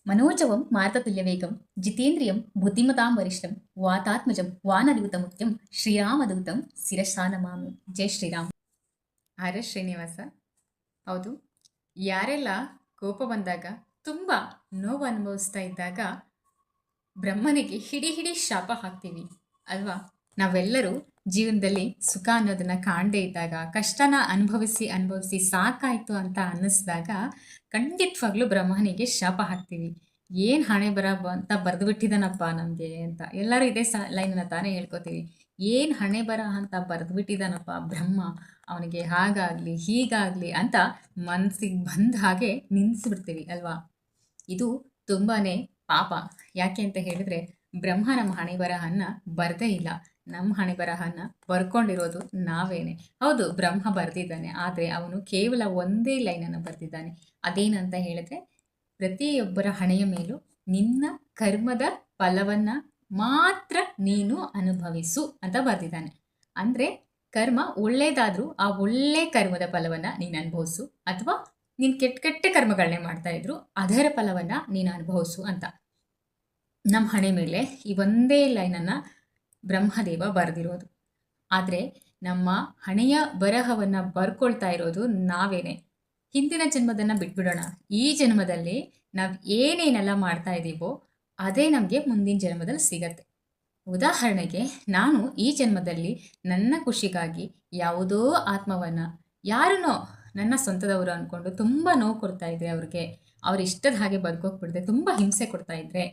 మనోజవం మారుతతుల్యవేగం జితేంద్రియం బుద్ధిమతాం వరిష్టం వాతాత్మజం వానరయూతముఖ్యం ಶ್ರೀರಾಮದೂತಂ ಶಿರಸಾ ನಮಾಮಿ. ಜೈ ಶ್ರೀರಾಮ್. R S Srinivasa. ಹೌದು, ಯಾರೆಲ್ಲ ಕೋಪ ಬಂದಾಗ ತುಂಬ ನೋವು ಅನುಭವಿಸ್ತಾ ಇದ್ದಾಗ ಬ್ರಹ್ಮನಿಗೆ ಹಿಡಿ ಹಿಡಿ ಶಾಪ ಹಾಕ್ತೀವಿ ಅಲ್ವಾ? ನಾವೆಲ್ಲರೂ ಜೀವನದಲ್ಲಿ ಸುಖ ಅನ್ನೋದನ್ನ ಕಾಣದೇ ಇದ್ದಾಗ, ಕಷ್ಟನ ಅನುಭವಿಸಿ ಸಾಕಾಯ್ತು ಅಂತ ಅನ್ನಿಸ್ದಾಗ ಖಂಡಿತವಾಗ್ಲೂ ಬ್ರಹ್ಮನಿಗೆ ಶಾಪ ಹಾಕ್ತೀವಿ. ಏನು ಹಣೆ ಬರ ಅಂತ ಬರೆದು ಬಿಟ್ಟಿದ್ದಾನಪ್ಪ ನಮಗೆ ಅಂತ ಎಲ್ಲರೂ ಇದೇ ಲೈನನ್ನ ತಾನೇ ಹೇಳ್ಕೊತೀವಿ. ಏನು ಹಣೆ ಬರ ಅಂತ ಬರೆದು ಬಿಟ್ಟಿದ್ದಾನಪ್ಪ ಬ್ರಹ್ಮ, ಅವನಿಗೆ ಹಾಗಾಗ್ಲಿ ಹೀಗಾಗ್ಲಿ ಅಂತ ಮನಸ್ಸಿಗೆ ಬಂದ ಹಾಗೆ ನಿಲ್ಲಿಸ್ಬಿಡ್ತೀವಿ ಅಲ್ವಾ? ಇದು ತುಂಬಾನೇ ಪಾಪ. ಯಾಕೆ ಅಂತ ಹೇಳಿದ್ರೆ, ಬ್ರಹ್ಮ ನಮ್ಮ ಹಣೆ ಬರಹನ್ನ ಬರ್ದೇ ಇಲ್ಲ, ನಮ್ಮ ಹಣೆ ಬರಹನ್ನ ಬರ್ಕೊಂಡಿರೋದು ನಾವೇನೆ. ಹೌದು, ಬ್ರಹ್ಮ ಬರ್ದಿದ್ದಾನೆ, ಆದರೆ ಅವನು ಕೇವಲ ಒಂದೇ ಲೈನನ್ನು ಬರ್ದಿದ್ದಾನೆ. ಅದೇನಂತ ಹೇಳಿದ್ರೆ, ಪ್ರತಿಯೊಬ್ಬರ ಹಣೆಯ ಮೇಲೂ ನಿನ್ನ ಕರ್ಮದ ಫಲವನ್ನ ಮಾತ್ರ ನೀನು ಅನುಭವಿಸು ಅಂತ ಬರ್ದಿದ್ದಾನೆ. ಅಂದ್ರೆ ಕರ್ಮ ಒಳ್ಳೇದಾದ್ರೂ ಆ ಒಳ್ಳೆ ಕರ್ಮದ ಫಲವನ್ನ ನೀನು ಅನುಭವಿಸು, ಅಥವಾ ನೀನು ಕೆಟ್ಟ ಕರ್ಮಗಳನ್ನೇ ಮಾಡ್ತಾ ಇದ್ರು ಅದರ ಫಲವನ್ನ ನೀನು ಅನುಭವಿಸು ಅಂತ ನಮ್ಮ ಹಣೆ ಮೇಲೆ ಈ ಒಂದೇ ಲೈನನ್ನು ಬ್ರಹ್ಮದೇವ ಬರೆದಿರೋದು. ಆದರೆ ನಮ್ಮ ಹಣೆಯ ಬರಹವನ್ನು ಬರ್ಕೊಳ್ತಾ ಇರೋದು ನಾವೇನೆ. ಹಿಂದಿನ ಜನ್ಮದನ್ನು ಬಿಟ್ಬಿಡೋಣ. ಈ ಜನ್ಮದಲ್ಲಿ ನಾವು ಏನೇನೆಲ್ಲ ಮಾಡ್ತಾ ಇದ್ದೀವೋ ಅದೇ ನಮಗೆ ಮುಂದಿನ ಜನ್ಮದಲ್ಲಿ ಸಿಗತ್ತೆ. ಉದಾಹರಣೆಗೆ, ನಾನು ಈ ಜನ್ಮದಲ್ಲಿ ನನ್ನ ಖುಷಿಗಾಗಿ ಯಾವುದೋ ಆತ್ಮವನ್ನು, ಯಾರನ್ನೋ ನನ್ನ ಸ್ವಂತದವರು ಅಂದ್ಕೊಂಡು ತುಂಬ ನೋವು ಕೊಡ್ತಾ ಇದ್ರೆ, ಅವ್ರ ಇಷ್ಟದ ಹಾಗೆ ಬದುಕೋಗ್ಬಿಡ್ದೆ ತುಂಬ ಹಿಂಸೆ ಕೊಡ್ತಾ ಇದ್ರೆ,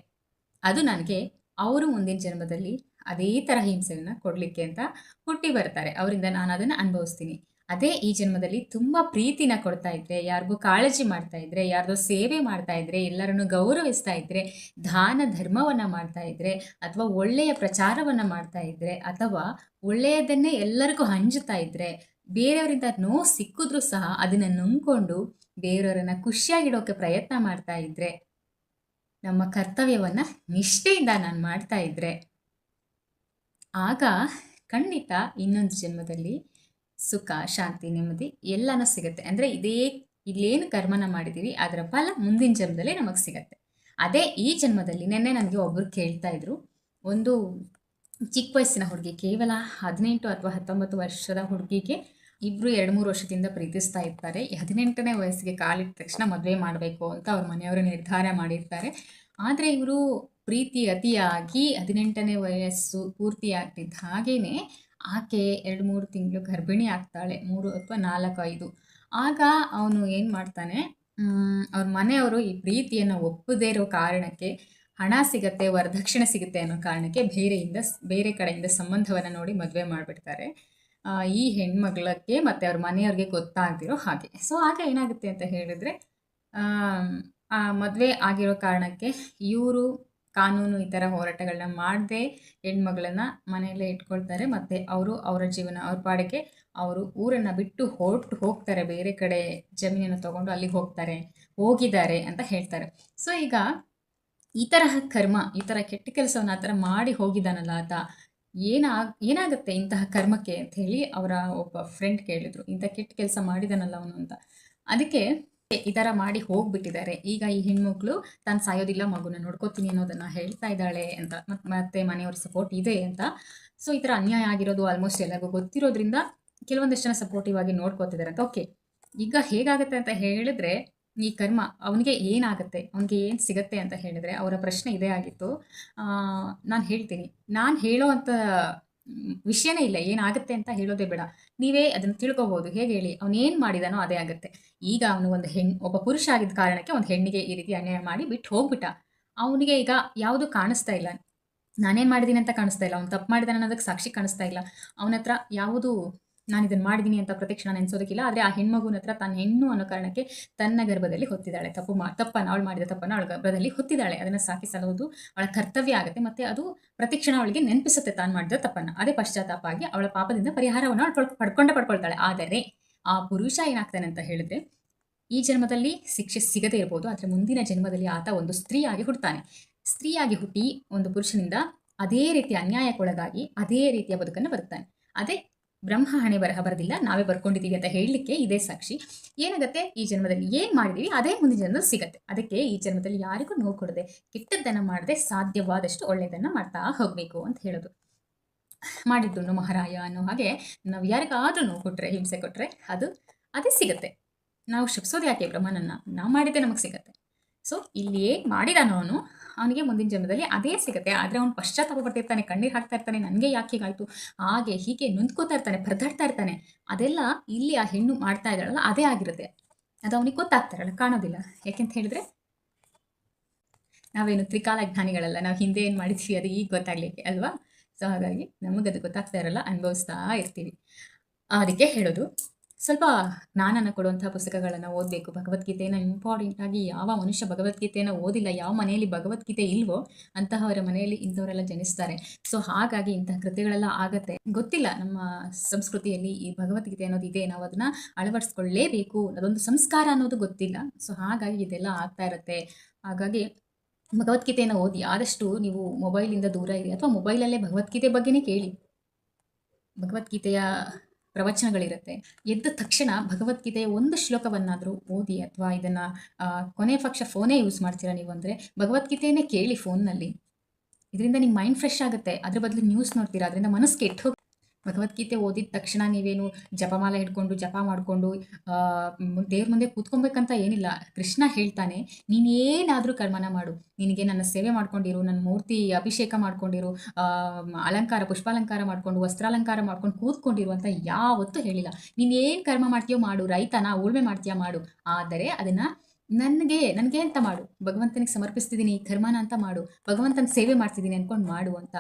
ಅದು ನನಗೆ ಅವರು ಮುಂದಿನ ಜನ್ಮದಲ್ಲಿ ಅದೇ ಥರ ಹಿಂಸೆಯನ್ನು ಕೊಡಲಿಕ್ಕೆ ಅಂತ ಹುಟ್ಟಿ ಬರ್ತಾರೆ. ಅವರಿಂದ ನಾನು ಅದನ್ನು ಅನುಭವಿಸ್ತೀನಿ. ಅದೇ ಈ ಜನ್ಮದಲ್ಲಿ ತುಂಬ ಪ್ರೀತಿನ ಕೊಡ್ತಾ ಇದ್ರೆ, ಯಾರಿಗೂ ಕಾಳಜಿ ಮಾಡ್ತಾ ಇದ್ರೆ, ಯಾರ್ದೋ ಸೇವೆ ಮಾಡ್ತಾ ಇದ್ರೆ, ಎಲ್ಲರನ್ನು ಗೌರವಿಸ್ತಾ ಇದ್ರೆ, ದಾನ ಧರ್ಮವನ್ನು ಮಾಡ್ತಾ ಇದ್ರೆ, ಅಥವಾ ಒಳ್ಳೆಯ ಪ್ರಚಾರವನ್ನು ಮಾಡ್ತಾ ಇದ್ರೆ, ಅಥವಾ ಒಳ್ಳೆಯದನ್ನೇ ಎಲ್ಲರಿಗೂ ಹಂಚುತ್ತಾ ಇದ್ರೆ, ಬೇರೆಯವರಿಂದ ನೋವು ಸಿಕ್ಕಿದ್ರೂ ಸಹ ಅದನ್ನು ನುಂಗ್ಕೊಂಡು ಬೇರೆಯವರನ್ನ ಖುಷಿಯಾಗಿಡೋಕೆ ಪ್ರಯತ್ನ ಮಾಡ್ತಾ ಇದ್ರೆ, ನಮ್ಮ ಕರ್ತವ್ಯವನ್ನ ನಿಷ್ಠೆಯಿಂದ ನಾನು ಮಾಡ್ತಾ ಇದ್ರೆ, ಆಗ ಖಂಡಿತ ಇನ್ನೊಂದು ಜನ್ಮದಲ್ಲಿ ಸುಖ, ಶಾಂತಿ, ನೆಮ್ಮದಿ ಎಲ್ಲನೂ ಸಿಗುತ್ತೆ. ಅಂದರೆ ಇಲ್ಲೇನು ಕರ್ಮನ ಮಾಡಿದ್ದೀವಿ ಅದರ ಫಲ ಮುಂದಿನ ಜನ್ಮದಲ್ಲೇ ನಮಗೆ ಸಿಗತ್ತೆ. ಅದೇ ಈ ಜನ್ಮದಲ್ಲಿ ನಿನ್ನೆ ನನಗೆ ಒಬ್ಬರು ಕೇಳ್ತಾ ಇದ್ರು, ಒಂದು ಚಿಕ್ಕ ವಯಸ್ಸಿನ ಹುಡುಗಿ, ಕೇವಲ 18 ಅಥವಾ 19 ವರ್ಷದ ಹುಡುಗಿಗೆ ಇಬ್ಬರು 2-3 ವರ್ಷದಿಂದ ಪ್ರೀತಿಸ್ತಾ ಇರ್ತಾರೆ. 18ನೇ ವಯಸ್ಸಿಗೆ ಕಾಲಿಟ್ಟ ತಕ್ಷಣ ಮದುವೆ ಮಾಡಬೇಕು ಅಂತ ಅವ್ರ ಮನೆಯವರು ನಿರ್ಧಾರ ಮಾಡಿರ್ತಾರೆ. ಆದರೆ ಇವರು ಪ್ರೀತಿ ಅತಿಯಾಗಿ 18ನೇ ವಯಸ್ಸು ಪೂರ್ತಿ ಆಗ್ತಿದ್ದ ಹಾಗೇನೆ ಆಕೆ 2-3 ತಿಂಗಳು ಗರ್ಭಿಣಿ ಆಗ್ತಾಳೆ, 3 ಅಥವಾ 4-5. ಆಗ ಅವನು ಏನು ಮಾಡ್ತಾನೆ, ಅವ್ರ ಮನೆಯವರು ಈ ಪ್ರೀತಿಯನ್ನು ಒಪ್ಪದೇ ಇರೋ ಕಾರಣಕ್ಕೆ ಹಣ ಸಿಗತ್ತೆ, ವರದಕ್ಷಿಣೆ ಸಿಗುತ್ತೆ ಅನ್ನೋ ಕಾರಣಕ್ಕೆ ಬೇರೆ ಕಡೆಯಿಂದ ಸಂಬಂಧವನ್ನು ನೋಡಿ ಮದುವೆ ಮಾಡಿಬಿಡ್ತಾರೆ. ಈ ಹೆಣ್ಮಗಳಿಗೆ ಮತ್ತು ಅವ್ರ ಮನೆಯವ್ರಿಗೆ ಗೊತ್ತಾಗ್ದಿರೋ ಹಾಗೆ. ಸೊ ಆಗ ಏನಾಗುತ್ತೆ ಅಂತ ಹೇಳಿದ್ರೆ, ಆ ಮದುವೆ ಆಗಿರೋ ಕಾರಣಕ್ಕೆ ಇವರು ಕಾನೂನು ಈ ಥರ ಹೋರಾಟಗಳನ್ನ ಮಾಡದೆ ಹೆಣ್ಮಗಳನ್ನ ಮನೆಯಲ್ಲೇ ಇಟ್ಕೊಳ್ತಾರೆ. ಮತ್ತು ಅವರ ಜೀವನ ಅವ್ರ ಪಾಡಿಗೆ ಅವರು ಊರನ್ನು ಬಿಟ್ಟು ಹೋಗ್ತಾರೆ, ಬೇರೆ ಕಡೆ ಜಮೀನನ್ನು ತಗೊಂಡು ಅಲ್ಲಿಗೆ ಹೋಗಿದ್ದಾರೆ ಅಂತ ಹೇಳ್ತಾರೆ. ಸೊ ಈಗ ಈ ತರಹ ಕರ್ಮ, ಈ ಥರ ಕೆಟ್ಟ ಕೆಲಸವನ್ನು ಆ ಥರ ಮಾಡಿ ಹೋಗಿದ್ದಾನಲ್ಲ ಆತ, ಏನಾಗುತ್ತೆ ಇಂತಹ ಕರ್ಮಕ್ಕೆ ಅಂತ ಹೇಳಿ ಅವರ ಒಬ್ಬ ಫ್ರೆಂಡ್ ಕೇಳಿದ್ರು, ಇಂಥ ಕೆಟ್ಟ ಕೆಲಸ ಮಾಡಿದಾನಲ್ಲ ಅವನು ಅಂತ. ಅದಕ್ಕೆ ಈ ಥರ ಮಾಡಿ ಹೋಗ್ಬಿಟ್ಟಿದ್ದಾರೆ. ಈಗ ಈ ಹೆಣ್ಮಕ್ಳು ತಾನು ಸಾಯೋದಿಲ್ಲ, ಮಗುನ ನೋಡ್ಕೋತೀನಿ ಅನ್ನೋದನ್ನ ಹೇಳ್ತಾ ಇದ್ದಾಳೆ ಅಂತ, ಮತ್ತೆ ಮನೆಯವ್ರ ಸಪೋರ್ಟ್ ಇದೆ ಅಂತ. ಸೊ ಈ ಥರ ಅನ್ಯಾಯ ಆಗಿರೋದು ಆಲ್ಮೋಸ್ಟ್ ಎಲ್ಲರಿಗೂ ಗೊತ್ತಿರೋದ್ರಿಂದ ಕೆಲವೊಂದಷ್ಟು ಜನ ಸಪೋರ್ಟಿವ್ ಆಗಿ ನೋಡ್ಕೋತಿದ್ದಾರೆ ಅಂತ. ಓಕೆ, ಈಗ ಹೇಗಾಗುತ್ತೆ ಅಂತ ಹೇಳಿದ್ರೆ, ಈ ಕರ್ಮ ಅವನಿಗೆ ಏನಾಗುತ್ತೆ, ಅವನಿಗೆ ಏನು ಸಿಗತ್ತೆ ಅಂತ ಹೇಳಿದ್ರೆ, ಅವರ ಪ್ರಶ್ನೆ ಇದೇ ಆಗಿತ್ತು. ನಾನು ಹೇಳ್ತೀನಿ, ನಾನು ಹೇಳೋ ಅಂಥ ವಿಷಯನೇ ಇಲ್ಲ, ಏನಾಗುತ್ತೆ ಅಂತ ಹೇಳೋದೇ ಬೇಡ, ನೀವೇ ಅದನ್ನು ತಿಳ್ಕೊಬೋದು. ಹೇಗೆ ಹೇಳಿ, ಅವನೇನು ಮಾಡಿದಾನೋ ಅದೇ ಆಗುತ್ತೆ. ಈಗ ಅವನು ಒಬ್ಬ ಪುರುಷ ಆಗಿದ್ದ ಕಾರಣಕ್ಕೆ ಒಂದು ಹೆಣ್ಣಿಗೆ ಈ ರೀತಿ ಅನ್ಯಾಯ ಮಾಡಿ ಬಿಟ್ಟು ಹೋಗ್ಬಿಟ್ಟ. ಅವನಿಗೆ ಈಗ ಯಾವುದು ಕಾಣಿಸ್ತಾ ಇಲ್ಲ, ನಾನೇನು ಮಾಡಿದ್ದೀನಿ ಅಂತ ಕಾಣಿಸ್ತಾ ಇಲ್ಲ, ಅವ್ನು ತಪ್ಪು ಮಾಡಿದಾನೆ ಅನ್ನೋದಕ್ಕೆ ಸಾಕ್ಷಿ ಕಾಣಿಸ್ತಾ ಇಲ್ಲ. ಅವನ ಹತ್ರ ಯಾವುದು ನಾನು ಇದನ್ನು ಮಾಡಿದ್ದೀನಿ ಅಂತ ಪ್ರತಿಕ್ಷಣ ನೆನೆಸೋದಕ್ಕಿಲ್ಲ. ಆದರೆ ಆ ಹೆಣ್ಮಗುನ ಹತ್ರ ತಾನು ಹೆಣ್ಣು ಅನ್ನೋ ಕಾರಣಕ್ಕೆ ತನ್ನ ಗರ್ಭದಲ್ಲಿ ಹೊತ್ತಿದ್ದಾಳೆ. ತಪ್ಪನ್ನು ಅವಳು ಮಾಡಿದ ತಪ್ಪನ್ನು ಅವಳ ಗರ್ಭದಲ್ಲಿ ಹೊತ್ತಿದ್ದಾಳೆ. ಅದನ್ನು ಸಾಕಿ ಸಲುವುದು ಅವಳ ಕರ್ತವ್ಯ ಆಗುತ್ತೆ. ಮತ್ತು ಅದು ಪ್ರತಿಕ್ಷಣ ಅವಳಿಗೆ ನೆನಪಿಸುತ್ತೆ ತಾನು ಮಾಡಿದ ತಪ್ಪನ್ನು. ಅದೇ ಪಶ್ಚಾತ್ತಾಪ ಆಗಿ ಅವಳ ಪಾಪದಿಂದ ಪರಿಹಾರವನ್ನು ಅವಳು ಪಡ್ಕೊಳ್ತಾಳೆ. ಆದರೆ ಆ ಪುರುಷ ಏನಾಗ್ತಾನೆ ಅಂತ ಹೇಳಿದ್ರೆ, ಈ ಜನ್ಮದಲ್ಲಿ ಶಿಕ್ಷೆ ಸಿಗದೇ ಇರ್ಬೋದು, ಆದರೆ ಮುಂದಿನ ಜನ್ಮದಲ್ಲಿ ಆತ ಒಂದು ಸ್ತ್ರೀಯಾಗಿ ಹುಟ್ಟುತ್ತಾನೆ. ಸ್ತ್ರೀಯಾಗಿ ಹುಟ್ಟಿ ಒಂದು ಪುರುಷನಿಂದ ಅದೇ ರೀತಿಯ ಅನ್ಯಾಯಕ್ಕೊಳಗಾಗಿ ಅದೇ ರೀತಿಯ ಬದುಕನ್ನು ಬದುಕ್ತಾನೆ. ಅದೇ ಬ್ರಹ್ಮ ಹಣೆ ಬರಹ ಬರೋದಿಲ್ಲ, ನಾವೇ ಬರ್ಕೊಂಡಿದ್ದೀವಿ ಅಂತ ಹೇಳಲಿಕ್ಕೆ ಇದೇ ಸಾಕ್ಷಿ. ಏನಾಗುತ್ತೆ, ಈ ಜನ್ಮದಲ್ಲಿ ಏನು ಮಾಡಿದೀವಿ ಅದೇ ಮುಂದಿನ ಜನ್ಮದಲ್ಲಿ ಸಿಗತ್ತೆ. ಅದಕ್ಕೆ ಈ ಜನ್ಮದಲ್ಲಿ ಯಾರಿಗೂ ನೋವು ಕೊಡದೆ, ಕೆಟ್ಟದ್ದನ್ನು ಮಾಡದೆ, ಸಾಧ್ಯವಾದಷ್ಟು ಒಳ್ಳೆಯದನ್ನು ಮಾಡ್ತಾ ಹೋಗಬೇಕು ಅಂತ ಹೇಳೋದು. ಮಾಡಿದ್ದು ಮಹಾರಾಯ ಅನ್ನೋ ಹಾಗೆ ನಾವು ಯಾರಿಗಾದ್ರೂ ನೋವು ಕೊಟ್ಟರೆ, ಹಿಂಸೆ ಕೊಟ್ಟರೆ ಅದೇ ಸಿಗತ್ತೆ. ನಾವು ಶಪಿಸೋದು ಯಾಕೆ ಬ್ರಹ್ಮನನ್ನ? ನಾವು ಮಾಡಿದ್ದೆ ನಮಗೆ ಸಿಗತ್ತೆ. ಸೊ ಇಲ್ಲಿ ಏನು ಮಾಡಿದಾನೋ ಅವನಿಗೆ ಮುಂದಿನ ಜನ್ಮದಲ್ಲಿ ಅದೇ ಸಿಗುತ್ತೆ. ಆದರೆ ಅವ್ನು ಪಶ್ಚಾತ್ತಾಪ ಪಡ್ತಿರ್ತಾನೆ, ಕಣ್ಣೀರು ಹಾಕ್ತಾ ಇರ್ತಾನೆ, ನನಗೆ ಯಾಕೆ ಹೀಗಾಯಿತು, ಹಾಗೆ ಹೀಗೆ ನೊಂದ್ಕೋತಾ ಇರ್ತಾನೆ, ಪರದಾಡ್ತಾ ಇರ್ತಾನೆ. ಅದೆಲ್ಲ ಇಲ್ಲಿ ಆ ಹೆಣ್ಣು ಮಾಡ್ತಾ ಇದ್ದಾಳಲ್ಲ ಅದೇ ಆಗಿರುತ್ತೆ. ಅದು ಅವನಿಗೆ ಗೊತ್ತಾಗ್ತಾ ಇರಲ್ಲ, ಕಾಣೋದಿಲ್ಲ. ಯಾಕೆಂತ ಹೇಳಿದ್ರೆ ನಾವೇನು ತ್ರಿಕಾಲ ಜ್ಞಾನಿಗಳಲ್ಲ, ನಾವು ಹಿಂದೆ ಏನು ಮಾಡಿದ್ವಿ ಅದು ಈಗ ಗೊತ್ತಾಗ್ಲಿಕ್ಕೆ ಅಲ್ವಾ. ಸೊ ಹಾಗಾಗಿ ನಮಗದು ಗೊತ್ತಾಗ್ತಾ ಇರಲ್ಲ, ಅನುಭವಿಸ್ತಾ ಇರ್ತೀವಿ. ಅದಕ್ಕೆ ಹೇಳೋದು, ಸ್ವಲ್ಪ ಜ್ಞಾನನ ಕೊಡುವಂತಹ ಪುಸ್ತಕಗಳನ್ನು ಓದಬೇಕು. ಭಗವದ್ಗೀತೆಯನ್ನು ಇಂಪಾರ್ಟೆಂಟ್ ಆಗಿ ಯಾವ ಮನುಷ್ಯ ಭಗವದ್ಗೀತೆಯನ್ನು ಓದಿಲ್ಲ, ಯಾವ ಮನೆಯಲ್ಲಿ ಭಗವದ್ಗೀತೆ ಇಲ್ವೋ ಅಂತಹವರ ಮನೆಯಲ್ಲಿ ಇಂಥವರೆಲ್ಲ ಜನಿಸ್ತಾರೆ. ಸೊ ಹಾಗಾಗಿ ಇಂತಹ ಕೃತ್ಯಗಳೆಲ್ಲ ಆಗತ್ತೆ. ಗೊತ್ತಿಲ್ಲ ನಮ್ಮ ಸಂಸ್ಕೃತಿಯಲ್ಲಿ ಈ ಭಗವದ್ಗೀತೆ ಅನ್ನೋದು ಇದೆ, ನಾವು ಅದನ್ನ ಅಳವಡಿಸ್ಕೊಳ್ಳೇಬೇಕು, ಅದೊಂದು ಸಂಸ್ಕಾರ ಅನ್ನೋದು ಗೊತ್ತಿಲ್ಲ. ಸೊ ಹಾಗಾಗಿ ಇದೆಲ್ಲ ಆಗ್ತಾ ಇರುತ್ತೆ. ಹಾಗಾಗಿ ಭಗವದ್ಗೀತೆಯನ್ನು ಓದಿ, ಆದಷ್ಟು ನೀವು ಮೊಬೈಲಿಂದ ದೂರ ಇರಿ, ಅಥವಾ ಮೊಬೈಲಲ್ಲೇ ಭಗವದ್ಗೀತೆ ಬಗ್ಗೆನೇ ಕೇಳಿ. ಭಗವದ್ಗೀತೆಯ ಪ್ರವಚನಗಳಿರುತ್ತೆ. ಎದ್ದ ತಕ್ಷಣ ಭಗವದ್ಗೀತೆಯ ಒಂದು ಶ್ಲೋಕವನ್ನಾದರೂ ಓದಿ, ಅಥವಾ ಇದನ್ನು ಕೊನೆ ಪಕ್ಷ ಫೋನೇ ಯೂಸ್ ಮಾಡ್ತೀರಾ ನೀವು ಅಂದರೆ ಭಗವದ್ಗೀತೆಯನ್ನೇ ಕೇಳಿ ಫೋನ್ನಲ್ಲಿ. ಇದರಿಂದ ನಿಮ್ಮ ಮೈಂಡ್ ಫ್ರೆಶ್ ಆಗುತ್ತೆ. ಅದ್ರ ಬದಲು ನ್ಯೂಸ್ ನೋಡ್ತೀರಾ, ಅದರಿಂದ ಮನಸ್ಸು ಕೆಟ್ಟು ಹೋಗುತ್ತೆ. ಭಗವದ್ಗೀತೆ ಓದಿದ ತಕ್ಷಣ ನೀವೇನು ಜಪಮಾಲೆ ಹಿಡ್ಕೊಂಡು ಜಪ ಮಾಡಿಕೊಂಡು ದೇವ್ರ ಮುಂದೆ ಕೂತ್ಕೊಬೇಕಂತ ಏನಿಲ್ಲ. ಕೃಷ್ಣ ಹೇಳ್ತಾನೆ, ನೀನೇನಾದರೂ ಕರ್ಮನ ಮಾಡು, ನಿನಗೆ ನನ್ನ ಸೇವೆ ಮಾಡ್ಕೊಂಡಿರು, ನನ್ನ ಮೂರ್ತಿ ಅಭಿಷೇಕ ಮಾಡ್ಕೊಂಡಿರು, ಅಲಂಕಾರ ಪುಷ್ಪಾಲಂಕಾರ ಮಾಡ್ಕೊಂಡು ವಸ್ತ್ರಾಲಂಕಾರ ಮಾಡ್ಕೊಂಡು ಕೂತ್ಕೊಂಡಿರು ಅಂತ ಯಾವತ್ತೂ ಹೇಳಿಲ್ಲ. ನೀನೇನು ಕರ್ಮ ಮಾಡ್ತೀಯೋ ಮಾಡು, ರೈತನ ಉಳ್ಮೆ ಮಾಡ್ತೀಯಾ ಮಾಡು, ಆದರೆ ಅದನ್ನು ನನಗೆ ಅಂತ ಮಾಡು, ಭಗವಂತನಿಗೆ ಸಮರ್ಪಿಸ್ತಿದ್ದೀನಿ ಈ ಕರ್ಮನ ಅಂತ ಮಾಡು, ಭಗವಂತನ ಸೇವೆ ಮಾಡ್ತಿದ್ದೀನಿ ಅಂದ್ಕೊಂಡು ಮಾಡು ಅಂತ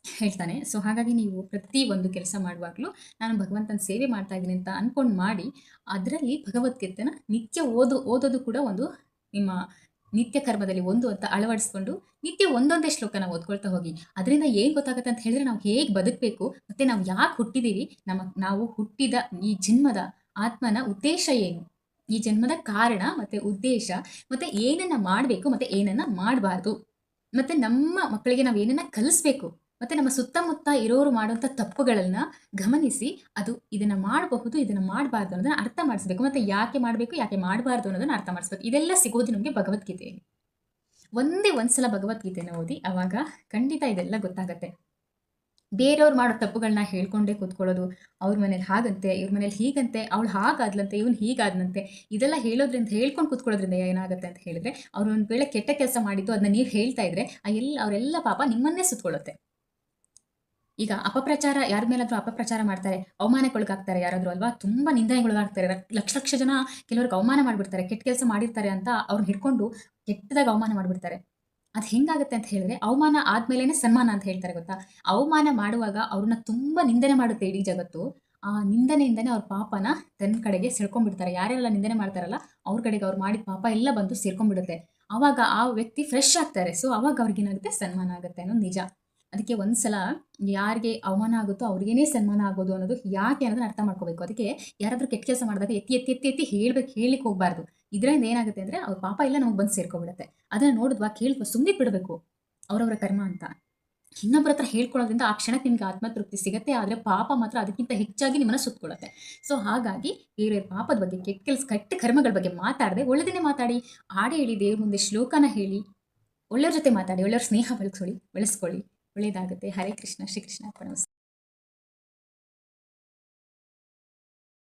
ಹೇಳ್ತಾನೆ. ಸೊ ಹಾಗಾಗಿ ನೀವು ಪ್ರತಿ ಒಂದು ಕೆಲಸ ಮಾಡುವಾಗಲೂ ನಾನು ಭಗವಂತನ ಸೇವೆ ಮಾಡ್ತಾ ಇದ್ದೀನಿ ಅಂತ ಅಂದ್ಕೊಂಡು ಮಾಡಿ, ಅದರಲ್ಲಿ ಭಗವದ್ಗೀತೆನ ನಿತ್ಯ ಓದೋದು ಕೂಡ ಒಂದು ನಿಮ್ಮ ನಿತ್ಯ ಕರ್ಮದಲ್ಲಿ ಒಂದು ಅಂತ ಅಳವಡಿಸ್ಕೊಂಡು ನಿತ್ಯ ಒಂದೊಂದೇ ಶ್ಲೋಕನ ಓದ್ಕೊಳ್ತಾ ಹೋಗಿ. ಅದರಿಂದ ಏನು ಗೊತ್ತಾಗುತ್ತೆ ಅಂತ ಹೇಳಿದ್ರೆ, ನಾವು ಹೇಗೆ ಬದುಕಬೇಕು, ಮತ್ತು ನಾವು ಯಾಕೆ ಹುಟ್ಟಿದ್ದೀವಿ, ನಾವು ಹುಟ್ಟಿದ ಈ ಜನ್ಮದ ಆತ್ಮನ ಉದ್ದೇಶ ಏನು, ಈ ಜನ್ಮದ ಕಾರಣ ಮತ್ತು ಉದ್ದೇಶ, ಮತ್ತು ಏನನ್ನು ಮಾಡಬೇಕು ಮತ್ತು ಏನನ್ನು ಮಾಡಬಾರ್ದು, ಮತ್ತು ನಮ್ಮ ಮಕ್ಕಳಿಗೆ ನಾವು ಏನನ್ನು ಕಲಿಸ್ಬೇಕು, ಮತ್ತು ನಮ್ಮ ಸುತ್ತಮುತ್ತ ಇರೋರು ಮಾಡುವಂಥ ತಪ್ಪುಗಳನ್ನು ಗಮನಿಸಿ ಇದನ್ನು ಮಾಡಬಹುದು, ಇದನ್ನು ಮಾಡಬಾರ್ದು ಅನ್ನೋದನ್ನು ಅರ್ಥ ಮಾಡಿಸ್ಬೇಕು, ಮತ್ತು ಯಾಕೆ ಮಾಡಬೇಕು ಯಾಕೆ ಮಾಡಬಾರ್ದು ಅನ್ನೋದನ್ನು ಅರ್ಥ ಮಾಡಿಸ್ಬೇಕು. ಇದೆಲ್ಲ ಸಿಗೋದು ನಮಗೆ ಭಗವದ್ಗೀತೆಯಲ್ಲಿ. ಒಂದೇ ಒಂದ್ಸಲ ಭಗವದ್ಗೀತೆನ ಓದಿ, ಆವಾಗ ಖಂಡಿತ ಇದೆಲ್ಲ ಗೊತ್ತಾಗತ್ತೆ. ಬೇರೆಯವ್ರು ಮಾಡೋ ತಪ್ಪುಗಳನ್ನ ಹೇಳ್ಕೊಂಡೇ ಕೂತ್ಕೊಳ್ಳೋದು, ಅವ್ರ ಮನೇಲಿ ಹಾಗಂತೆ, ಇವ್ರ ಮನೇಲಿ ಹೀಗಂತೆ, ಅವಳು ಹಾಗಾದ್ಲಂತೆ, ಇವನು ಹೀಗಾದ್ನಂತೆ, ಇದೆಲ್ಲ ಹೇಳೋದ್ರಿಂದ ಹೇಳ್ಕೊಂಡು ಕೂತ್ಕೊಳ್ಳೋದ್ರಿಂದ ಏನಾಗುತ್ತೆ ಅಂತ ಹೇಳಿದ್ರೆ, ಅವ್ರು ಒಂದು ವೇಳೆ ಕೆಟ್ಟ ಕೆಲಸ ಮಾಡಿದ್ದು ಅದನ್ನ ನೀವು ಹೇಳ್ತಾ ಇದ್ರೆ ಅವರೆಲ್ಲ ಪಾಪ ನಿಮ್ಮನ್ನೇ ಸುತ್ಕೊಳ್ಳುತ್ತೆ. ಈಗ ಅಪಪ್ರಚಾರ, ಯಾರ ಮೇಲಾದರೂ ಅಪಪ್ರಚಾರ ಮಾಡ್ತಾರೆ, ಅವಮಾನಕ್ಕೊಳಗಾಗ್ತಾರೆ ಯಾರಾದರೂ ಅಲ್ವಾ, ತುಂಬ ನಿಂದನೆಗೊಳಗಾಗ್ತಾರೆ. ಲಕ್ಷ ಜನ ಕೆಲವ್ರಿಗೆ ಅವಮಾನ ಮಾಡಿಬಿಡ್ತಾರೆ, ಕೆಟ್ಟ ಕೆಲಸ ಮಾಡಿರ್ತಾರೆ ಅಂತ ಅವ್ರನ್ನ ಹಿಡ್ಕೊಂಡು ಕೆಟ್ಟದಾಗಿ ಅವಮಾನ ಮಾಡಿಬಿಡ್ತಾರೆ. ಅದು ಹೆಂಗಾಗುತ್ತೆ ಅಂತ ಹೇಳಿದ್ರೆ, ಅವಮಾನ ಆದ್ಮೇಲೆ ಸನ್ಮಾನ ಅಂತ ಹೇಳ್ತಾರೆ ಗೊತ್ತಾ. ಅವಮಾನ ಮಾಡುವಾಗ ಅವ್ರನ್ನ ತುಂಬ ನಿಂದನೆ ಮಾಡುತ್ತೆ ಇಡೀ ಜಗತ್ತು. ಆ ನಿಂದನೆಯಿಂದನೇ ಅವ್ರ ಪಾಪನ ತನ್ನ ಕಡೆಗೆ ಸೆಳ್ಕೊಂಡ್ಬಿಡ್ತಾರೆ. ಯಾರೆಲ್ಲ ನಿಂದನೆ ಮಾಡ್ತಾರಲ್ಲ ಅವ್ರ ಕಡೆಗೆ ಅವ್ರು ಮಾಡಿದ ಪಾಪ ಎಲ್ಲ ಬಂದು ಸೇರ್ಕೊಂಡ್ಬಿಡುತ್ತೆ. ಆವಾಗ ಆ ವ್ಯಕ್ತಿ ಫ್ರೆಶ್ ಆಗ್ತಾರೆ. ಸೊ ಅವಾಗ ಅವ್ರಿಗೇನಾಗುತ್ತೆ, ಸನ್ಮಾನ ಆಗುತ್ತೆ ಅನ್ನೋದು ನಿಜ. ಅದಕ್ಕೆ ಒಂದ್ಸಲ ಯಾರಿಗೆ ಅವಮಾನ ಆಗುತ್ತೋ ಅವ್ರಿಗೇನೆ ಸನ್ಮಾನ ಆಗೋದು ಅನ್ನೋದು ಯಾಕೆ ಅನ್ನೋದನ್ನ ಅರ್ಥ ಮಾಡ್ಕೋಬೇಕು. ಅದಕ್ಕೆ ಯಾರಾದರೂ ಕೆಟ್ಟ ಕೆಲಸ ಮಾಡಿದಾಗ ಎತ್ತಿ ಎತ್ತಿ ಎತ್ತಿ ಎತ್ತಿ ಹೇಳಲಿಕ್ಕೆ ಹೋಗಬಾರ್ದು. ಇದರಿಂದ ಏನಾಗುತ್ತೆ ಅಂದರೆ ಅವ್ರ ಪಾಪ ಎಲ್ಲ ನಮಗೆ ಬಂದು ಸೇರ್ಕೊಬಿಡುತ್ತೆ. ಅದನ್ನು ನೋಡಿದ್ವಾ, ಕೇಳಿದ್ವಾ, ಸುಮ್ಮನೆ ಬಿಡಬೇಕು, ಅವರವರ ಕರ್ಮ ಅಂತ. ಇನ್ನೊಬ್ಬರ ಹತ್ರ ಹೇಳ್ಕೊಳ್ಳೋದ್ರಿಂದ ಆ ಕ್ಷಣಕ್ಕೆ ನಿಮ್ಗೆ ಆತ್ಮತೃಪ್ತಿ ಸಿಗುತ್ತೆ, ಆದರೆ ಪಾಪ ಮಾತ್ರ ಅದಕ್ಕಿಂತ ಹೆಚ್ಚಾಗಿ ನಿಮ್ಮನ್ನು ಸುತ್ತಕೊಳ್ಳುತ್ತೆ. ಸೊ ಹಾಗಾಗಿ ಬೇರೆ ಪಾಪದ ಬಗ್ಗೆ, ಕೆಟ್ಟ ಕರ್ಮಗಳ ಬಗ್ಗೆ ಮಾತಾಡದೆ ಒಳ್ಳೆದನ್ನೇ ಮಾತಾಡಿ. ಹಾಡೇ ಹೇಳಿ, ದೇವ್ರ ಮುಂದೆ ಶ್ಲೋಕನ ಹೇಳಿ, ಒಳ್ಳೆಯವ್ರ ಜೊತೆ ಮಾತಾಡಿ, ಒಳ್ಳೆಯವ್ರ ಸ್ನೇಹ ಬೆಳೆಸ್ಕೊಳ್ಳಿ. ಒಳ್ಳೆಯದಾಗುತ್ತೆ. ಹರೇ ಕೃಷ್ಣ, ಶ್ರೀಕೃಷ್ಣ ಅರ್ಪಣಮಸ್ತು.